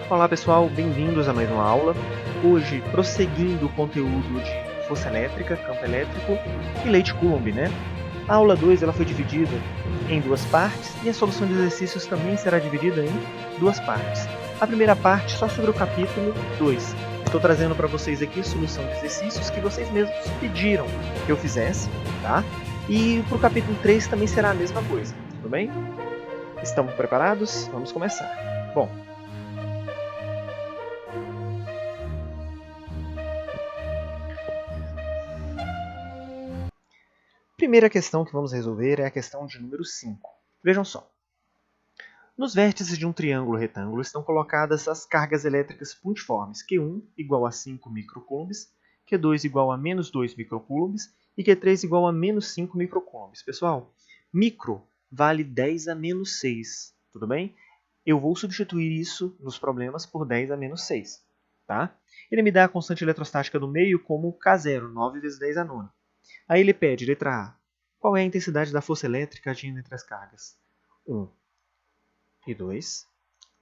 Olá pessoal, bem-vindos a mais uma aula. Hoje, prosseguindo o conteúdo de força elétrica, campo elétrico e lei de Coulomb, né? A aula 2 ela foi dividida em duas partes e a solução de exercícios também será dividida em duas partes. A primeira parte só sobre o capítulo 2. Estou trazendo para vocês aqui a solução de exercícios que vocês mesmos pediram que eu fizesse, tá? E para o capítulo 3 também será a mesma coisa, tudo bem? Estamos preparados? Vamos começar. Bom, primeira questão que vamos resolver é a questão de número 5. Vejam só. Nos vértices de um triângulo retângulo estão colocadas as cargas elétricas pontiformes Q1 igual a 5 microcoulombs, Q2 igual a menos 2 microcoulombs e Q3 igual a menos 5 microcoulombs. Pessoal, micro vale 10 a menos 6, tudo bem? Eu vou substituir isso nos problemas por 10 a menos 6. Tá? Ele me dá a constante eletrostática do meio como K0, 9 vezes 10 a nona. Aí ele pede, letra A, qual é a intensidade da força elétrica agindo entre as cargas? 1 e 2.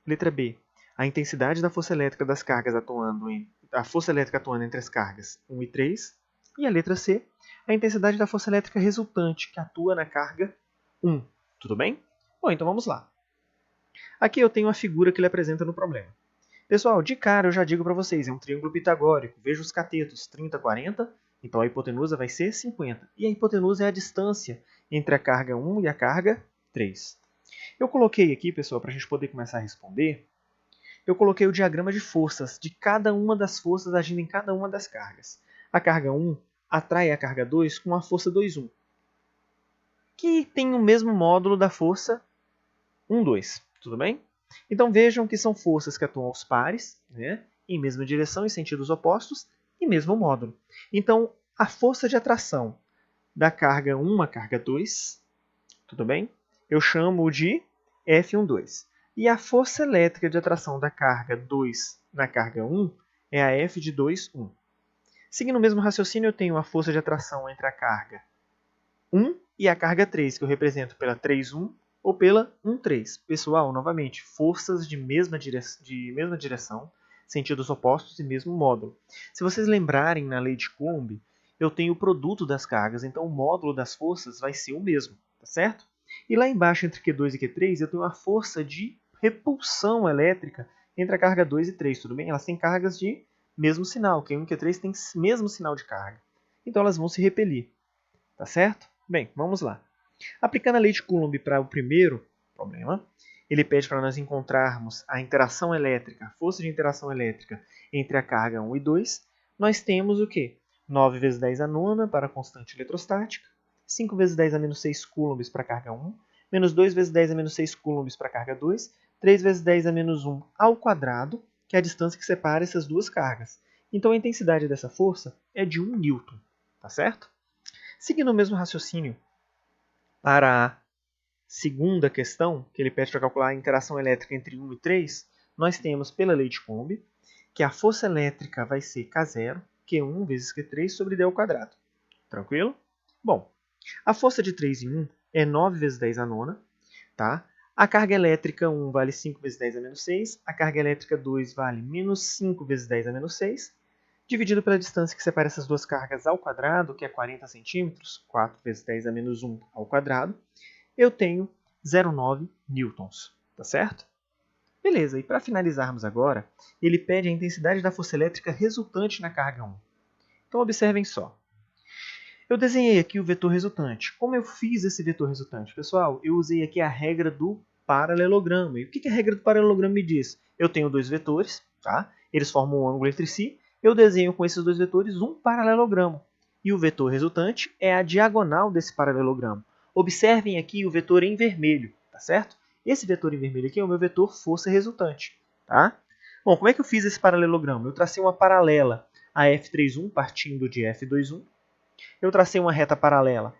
Letra B, a intensidade da força elétrica das cargas atuando entre as cargas 1 e 3. E a letra C, a intensidade da força elétrica resultante que atua na carga 1. Tudo bem? Bom, então vamos lá. Aqui eu tenho a figura que ele apresenta no problema. Pessoal, de cara eu já digo para vocês, é um triângulo pitagórico. Veja os catetos, 30, 40. Então a hipotenusa vai ser 50. E a hipotenusa é a distância entre a carga 1 e a carga 3. Eu coloquei aqui, pessoal, para a gente poder começar a responder, eu coloquei o diagrama de forças de cada uma das forças agindo em cada uma das cargas. A carga 1 atrai a carga 2 com a força 2,1, que tem o mesmo módulo da força 1,2. Tudo bem? Então vejam que são forças que atuam aos pares, né, em mesma direção, em sentidos opostos, e mesmo módulo. Então, a força de atração da carga 1 à carga 2, tudo bem? Eu chamo de F12. E a força elétrica de atração da carga 2 na carga 1 é a F de 2, 1. Seguindo o mesmo raciocínio, eu tenho a força de atração entre a carga 1 e a carga 3, que eu represento pela 3,1 ou pela 1,3. Pessoal, novamente, forças de mesma direção, sentidos opostos e mesmo módulo. Se vocês lembrarem na lei de Coulomb, eu tenho o produto das cargas, então o módulo das forças vai ser o mesmo, tá certo? E lá embaixo, entre Q2 e Q3, eu tenho a força de repulsão elétrica entre a carga 2 e 3, tudo bem? Elas têm cargas de mesmo sinal, Q1 e Q3 têm mesmo sinal de carga. Então elas vão se repelir, tá certo? Bem, vamos lá. Aplicando a lei de Coulomb para o primeiro problema, ele pede para nós encontrarmos a interação elétrica, a força de interação elétrica entre a carga 1 e 2. Nós temos o quê? 9 vezes 10 a nona para a constante eletrostática, 5 vezes 10 a menos 6 coulombs para a carga 1, menos 2 vezes 10 a menos 6 coulombs para a carga 2, 3 vezes 10 a menos 1 ao quadrado, que é a distância que separa essas duas cargas. Então a intensidade dessa força é de 1 newton, tá certo? Seguindo o mesmo raciocínio, para a segunda questão, que ele pede para calcular a interação elétrica entre 1 e 3, nós temos pela lei de Coulomb que a força elétrica vai ser K0, Q1 vezes Q3 sobre D ao quadrado. Tranquilo? Bom, a força de 3 em 1 é 9 vezes 10 a nona. Tá? A carga elétrica 1 vale 5 vezes 10 a menos 6. A carga elétrica 2 vale menos 5 vezes 10 a menos 6. Dividido pela distância que separa essas duas cargas ao quadrado, que é 40 centímetros, 4 vezes 10 a menos 1 ao quadrado, eu tenho 0,9 newtons, tá certo? Beleza, e para finalizarmos agora, ele pede a intensidade da força elétrica resultante na carga 1. Então observem só. Eu desenhei aqui o vetor resultante. Como eu fiz esse vetor resultante? Pessoal, eu usei aqui a regra do paralelogramo. E o que a regra do paralelogramo me diz? Eu tenho dois vetores, tá? Eles formam um ângulo entre si. Eu desenho com esses dois vetores um paralelogramo. E o vetor resultante é a diagonal desse paralelogramo. Observem aqui o vetor em vermelho, tá certo? Esse vetor em vermelho aqui é o meu vetor força resultante, tá? Bom, como é que eu fiz esse paralelogramo? Eu tracei uma paralela a F31 partindo de F21. Eu tracei uma reta paralela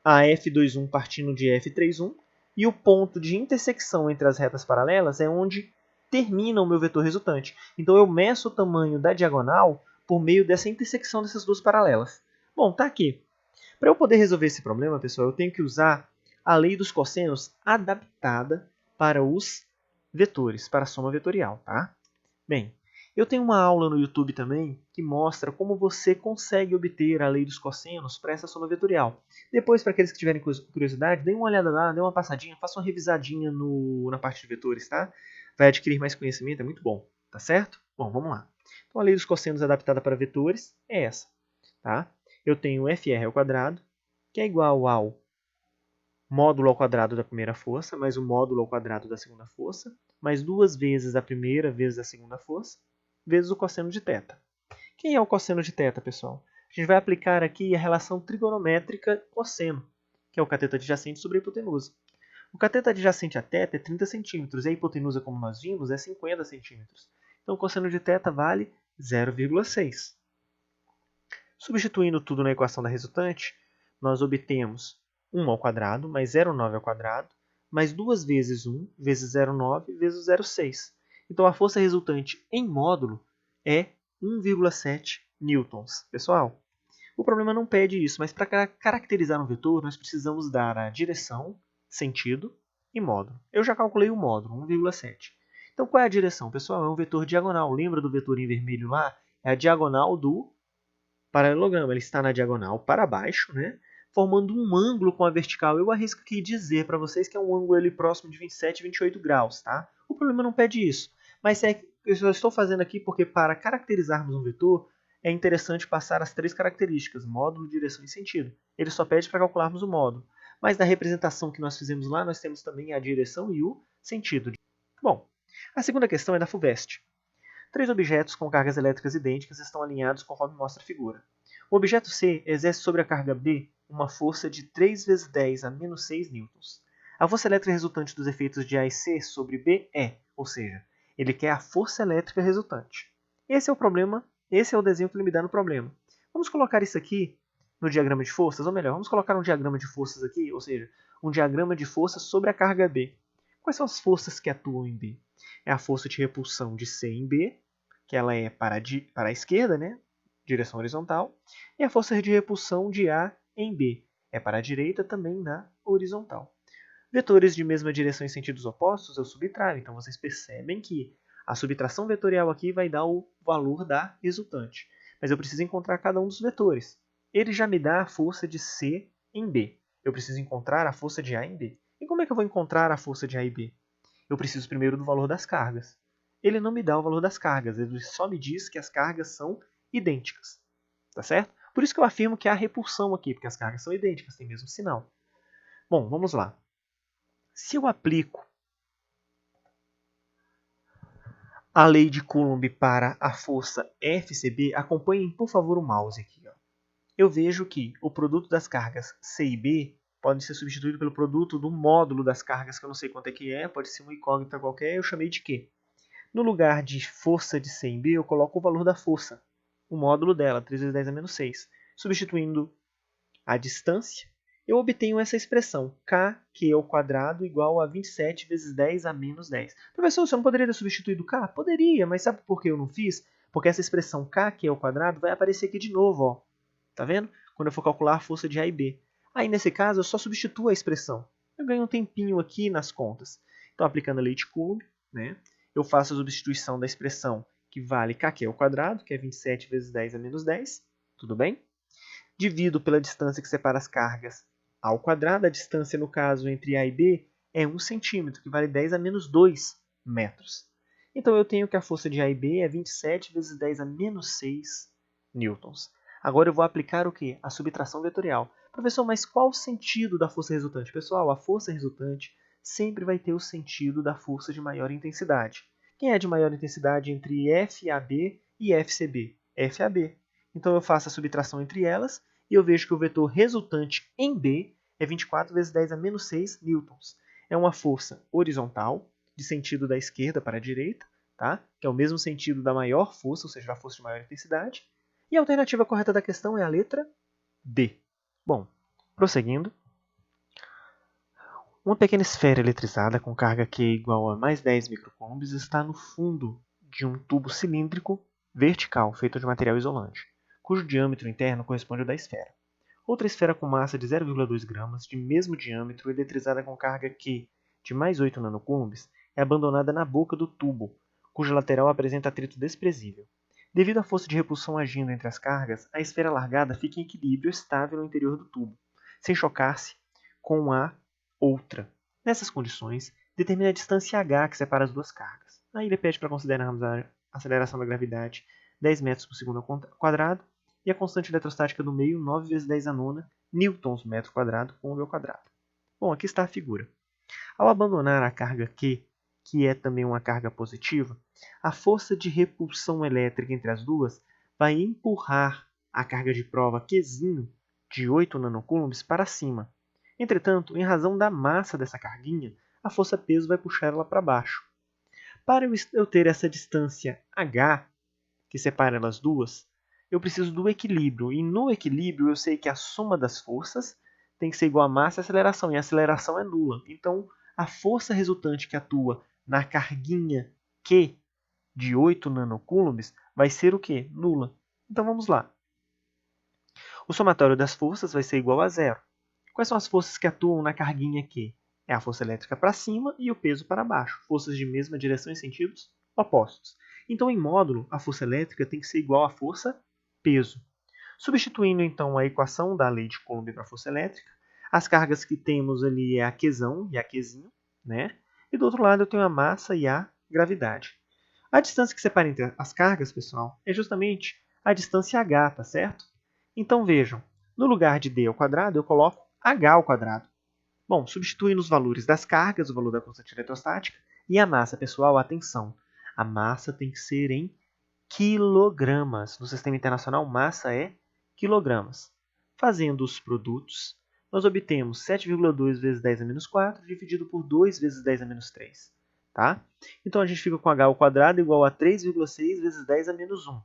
a F21 partindo de F31. E o ponto de intersecção entre as retas paralelas é onde termina o meu vetor resultante. Então eu meço o tamanho da diagonal por meio dessa intersecção dessas duas paralelas. Bom, tá aqui. Para eu poder resolver esse problema, pessoal, eu tenho que usar a lei dos cossenos adaptada para os vetores para a soma vetorial, tá? Bem, eu tenho uma aula no YouTube também que mostra como você consegue obter a lei dos cossenos para essa soma vetorial. Depois, para aqueles que tiverem curiosidade, deem uma olhada lá, dê uma passadinha, faça uma revisadinha na parte de vetores, tá? Vai adquirir mais conhecimento, é muito bom, tá certo? Bom, vamos lá. Então, a lei dos cossenos adaptada para vetores é essa, tá? Eu tenho FR ao quadrado, que é igual ao módulo ao quadrado da primeira força, mais o módulo ao quadrado da segunda força, mais 2 vezes a primeira vezes a segunda força, vezes o cosseno de θ. Quem é o cosseno de θ, pessoal? A gente vai aplicar aqui a relação trigonométrica cosseno, que é o cateto adjacente sobre a hipotenusa. O cateto adjacente a θ é 30 centímetros e a hipotenusa, como nós vimos, é 50 centímetros. Então, o cosseno de θ vale 0,6. Substituindo tudo na equação da resultante, nós obtemos 1 ao quadrado mais 0,9 ao quadrado, mais 2 vezes 1 vezes 0,9 vezes 0,6. Então, a força resultante em módulo é 1,7 newtons. Pessoal, o problema não pede isso, mas para caracterizar um vetor, nós precisamos dar a direção, sentido e módulo. Eu já calculei o módulo, 1,7. Então, qual é a direção? Pessoal, é um vetor diagonal. Lembra do vetor em vermelho lá? É a diagonal do paralelogramo. Ele está na diagonal para baixo, né? Formando um ângulo com a vertical. Eu arrisco aqui dizer para vocês que é um ângulo ali próximo de 27, 28 graus, tá? O problema não pede isso. Mas eu só estou fazendo aqui porque para caracterizarmos um vetor, é interessante passar as 3 características, módulo, direção e sentido. Ele só pede para calcularmos o módulo. Mas na representação que nós fizemos lá, nós temos também a direção e o sentido. Bom, a segunda questão é da FUVEST. 3 objetos com cargas elétricas idênticas estão alinhados conforme mostra a figura. O objeto C exerce sobre a carga B uma força de 3 vezes 10 a menos 6 newtons. A força elétrica resultante dos efeitos de A e C sobre B é, ou seja, ele quer a força elétrica resultante. Esse é o problema, esse é o desenho que ele me dá no problema. Vamos colocar isso aqui no diagrama de forças, ou melhor, vamos colocar um diagrama de forças aqui, ou seja, um diagrama de forças sobre a carga B. Quais são as forças que atuam em B? É a força de repulsão de C em B, que ela é para a esquerda, né? Direção horizontal, e a força de repulsão de A em B é para a direita, também na horizontal. Vetores de mesma direção em sentidos opostos eu subtraio, então vocês percebem que a subtração vetorial aqui vai dar o valor da resultante. Mas eu preciso encontrar cada um dos vetores. Ele já me dá a força de C em B. Eu preciso encontrar a força de A em B. E como é que eu vou encontrar a força de A e B? Eu preciso primeiro do valor das cargas. Ele não me dá o valor das cargas, ele só me diz que as cargas são idênticas. Tá certo? Por isso que eu afirmo que há repulsão aqui, porque as cargas são idênticas, têm o mesmo sinal. Bom, vamos lá. Se eu aplico a lei de Coulomb para a força FCB, acompanhem por favor o mouse aqui. Ó. Eu vejo que o produto das cargas C e B pode ser substituído pelo produto do módulo das cargas, que eu não sei quanto é que é, pode ser uma incógnita qualquer, eu chamei de Q. No lugar de força de C em B, eu coloco o valor da força, o módulo dela, 3 vezes 10 a menos 6. Substituindo a distância, eu obtenho essa expressão, kq ao quadrado igual a 27 vezes 10 a menos 10. Professor, você não poderia ter substituído k? Poderia, mas sabe por que eu não fiz? Porque essa expressão kq ao quadrado vai aparecer aqui de novo, ó. Tá vendo? Quando eu for calcular a força de A e B. Aí, nesse caso, eu só substituo a expressão. Eu ganho um tempinho aqui nas contas. Então, aplicando a lei de Coulomb, né, eu faço a substituição da expressão que vale kq ao quadrado, que é 27 vezes 10 a menos 10. Tudo bem? Divido pela distância que separa as cargas ao quadrado. A distância, no caso, entre A e B é 1 centímetro, que vale 10 a menos 2 metros. Então, eu tenho que a força de A e B é 27 vezes 10 a menos 6 newtons. Agora eu vou aplicar o quê? A subtração vetorial. Professor, mas qual o sentido da força resultante? Pessoal, a força resultante sempre vai ter o sentido da força de maior intensidade. Quem é de maior intensidade entre FAB e FCB? FAB. Então eu faço a subtração entre elas e eu vejo que o vetor resultante em B é 24 vezes 10 a menos 6 newtons. É uma força horizontal, de sentido da esquerda para a direita, tá? Que é o mesmo sentido da maior força, ou seja, da força de maior intensidade. E a alternativa correta da questão é a letra D. Bom, prosseguindo. Uma pequena esfera eletrizada com carga Q igual a mais 10 microcoulombs está no fundo de um tubo cilíndrico vertical feito de material isolante, cujo diâmetro interno corresponde ao da esfera. Outra esfera com massa de 0,2 gramas, de mesmo diâmetro, eletrizada com carga Q de mais 8 nanocoulombs, é abandonada na boca do tubo, cuja lateral apresenta atrito desprezível. Devido à força de repulsão agindo entre as cargas, a esfera largada fica em equilíbrio estável no interior do tubo, sem chocar-se com a outra. Nessas condições, determina a distância h que separa as duas cargas. Aí ele pede para considerarmos a aceleração da gravidade 10 metros por segundo ao quadrado e a constante eletrostática do meio 9 vezes 10 a nona newtons metro quadrado com o meu quadrado. Bom, aqui está a figura. Ao abandonar a carga Q, que é também uma carga positiva, a força de repulsão elétrica entre as duas vai empurrar a carga de prova Qzinho de 8 nanocoulombs para cima. Entretanto, em razão da massa dessa carguinha, a força-peso vai puxar ela para baixo. Para eu ter essa distância h, que separa elas duas, eu preciso do equilíbrio. E no equilíbrio eu sei que a soma das forças tem que ser igual a massa e aceleração. E a aceleração é nula. Então, a força resultante que atua na carguinha Q de 8 nanocoulombs vai ser o quê? Nula. Então, vamos lá. O somatório das forças vai ser igual a zero. Quais são as forças que atuam na carguinha Q? É a força elétrica para cima e o peso para baixo. Forças de mesma direção em sentidos opostos. Então, em módulo, a força elétrica tem que ser igual à força peso. Substituindo, então, a equação da lei de Coulomb para a força elétrica, as cargas que temos ali é a Qzão e a Qzinho, né? E do outro lado eu tenho a massa e a gravidade. A distância que separa entre as cargas, pessoal, é justamente a distância h, tá certo? Então, vejam, no lugar de d ao quadrado, eu coloco h ao quadrado. Bom, substituindo os valores das cargas, o valor da constante eletrostática, e a massa, pessoal, atenção, a massa tem que ser em quilogramas. No sistema internacional, massa é quilogramas. Fazendo os produtos, nós obtemos 7,2 vezes 10 a menos 4 dividido por 2 vezes 10 a menos 3. Tá? Então, a gente fica com h ao quadrado igual a 3,6 vezes 10 a menos 1.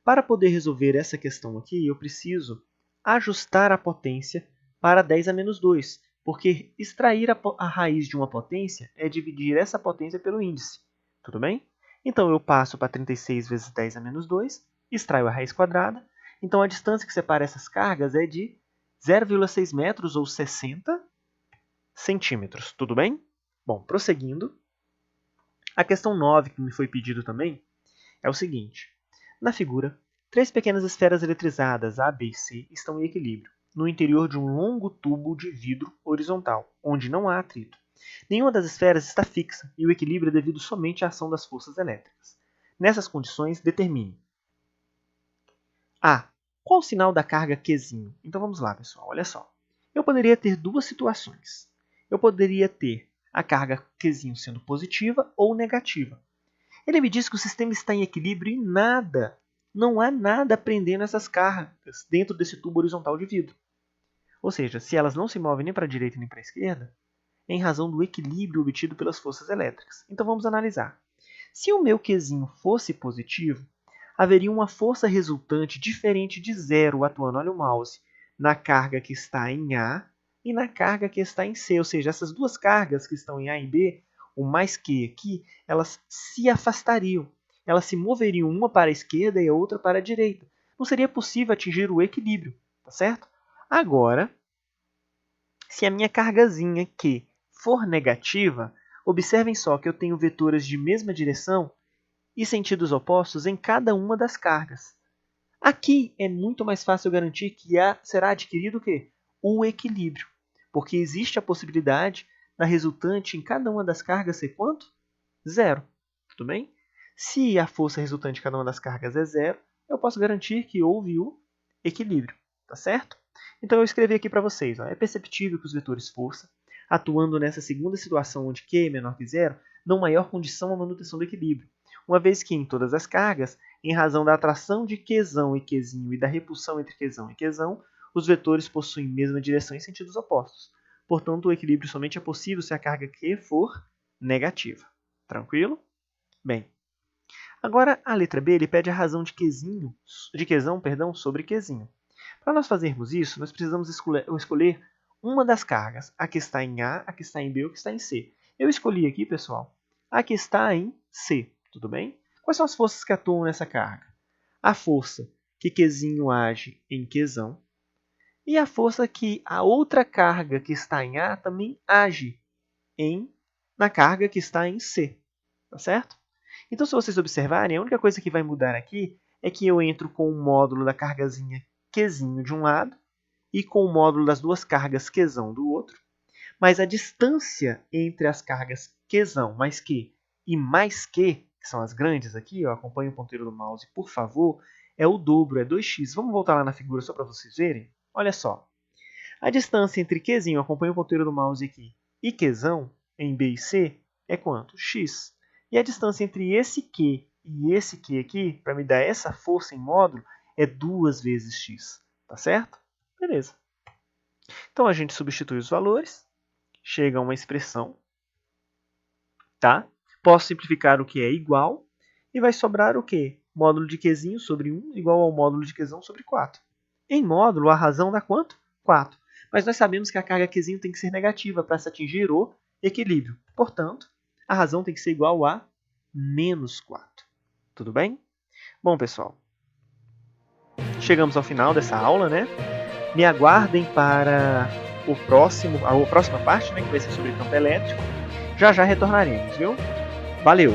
Para poder resolver essa questão aqui, eu preciso ajustar a potência para 10 a menos 2, porque extrair a raiz de uma potência é dividir essa potência pelo índice. Tudo bem? Então, eu passo para 36 vezes 10 a menos 2, extraio a raiz quadrada. Então, a distância que separa essas cargas é de 0,6 metros ou 60 centímetros. Tudo bem? Bom, prosseguindo. A questão 9, que me foi pedido também, é o seguinte. Na figura, 3 pequenas esferas eletrizadas A, B e C estão em equilíbrio, no interior de um longo tubo de vidro horizontal, onde não há atrito. Nenhuma das esferas está fixa e o equilíbrio é devido somente à ação das forças elétricas. Nessas condições, determine A. Qual o sinal da carga Qzinho? Então vamos lá, pessoal, olha só. Eu poderia ter duas situações. Eu poderia ter a carga Qzinho sendo positiva ou negativa. Ele me diz que o sistema está em equilíbrio e nada, não há nada prendendo essas cargas dentro desse tubo horizontal de vidro. Ou seja, se elas não se movem nem para a direita nem para a esquerda, é em razão do equilíbrio obtido pelas forças elétricas. Então vamos analisar. Se o meu Qzinho fosse positivo, haveria uma força resultante diferente de zero atuando, olha o mouse, na carga que está em A e na carga que está em C. Ou seja, essas duas cargas que estão em A e B, o mais Q aqui, elas se afastariam. Elas se moveriam uma para a esquerda e a outra para a direita. Não seria possível atingir o equilíbrio, tá certo? Agora, se a minha cargazinha Q for negativa, observem só que eu tenho vetores de mesma direção e sentidos opostos em cada uma das cargas. Aqui é muito mais fácil garantir que será adquirido o quê? O equilíbrio, porque existe a possibilidade da resultante em cada uma das cargas ser quanto? Zero. Tudo bem? Se a força resultante em cada uma das cargas é zero, eu posso garantir que houve o equilíbrio. Tá certo? Então eu escrevi aqui para vocês. Ó, é perceptível que os vetores força, atuando nessa segunda situação onde Q é menor que zero, dão maior condição à manutenção do equilíbrio, uma vez que em todas as cargas, em razão da atração de Qzão e Qzinho e da repulsão entre Qzão e Qzão, os vetores possuem mesma direção em sentidos opostos. Portanto, o equilíbrio somente é possível se a carga Q for negativa. Tranquilo? Bem, agora a letra B ele pede a razão de Qzão sobre Qzinho. Para nós fazermos isso, nós precisamos escolher uma das cargas, a que está em A, a que está em B ou a que está em C. Eu escolhi aqui, pessoal, a que está em C, tudo bem? Quais são as forças que atuam nessa carga? A força que Qzinho age em Qzão e a força que a outra carga que está em A também age na carga que está em C, tá certo? Então, se vocês observarem, a única coisa que vai mudar aqui é que eu entro com o módulo da cargazinha Qzinho de um lado e com o módulo das duas cargas Qzão do outro, mas a distância entre as cargas Qzão mais Q e mais Q, que são as grandes aqui, ó, acompanhe o ponteiro do mouse, por favor, é o dobro, é 2x. Vamos voltar lá na figura só para vocês verem? Olha só. A distância entre Qzinho, acompanhe o ponteiro do mouse aqui, e Qzão, em B e C, é quanto? X. E a distância entre esse Q e esse Q aqui, para me dar essa força em módulo, é 2 vezes x. Tá certo? Beleza. Então, a gente substitui os valores, chega a uma expressão, tá? Posso simplificar o que é igual, e vai sobrar o quê? Módulo de Qzinho sobre 1 igual ao módulo de Qzão sobre 4. Em módulo, a razão dá quanto? 4. Mas nós sabemos que a carga Qzinho tem que ser negativa para se atingir o equilíbrio. Portanto, a razão tem que ser igual a menos 4. Tudo bem? Bom, pessoal, chegamos ao final dessa aula, né? Me aguardem para a próxima parte, né, que vai ser sobre campo elétrico. Já já retornaremos, viu? Valeu!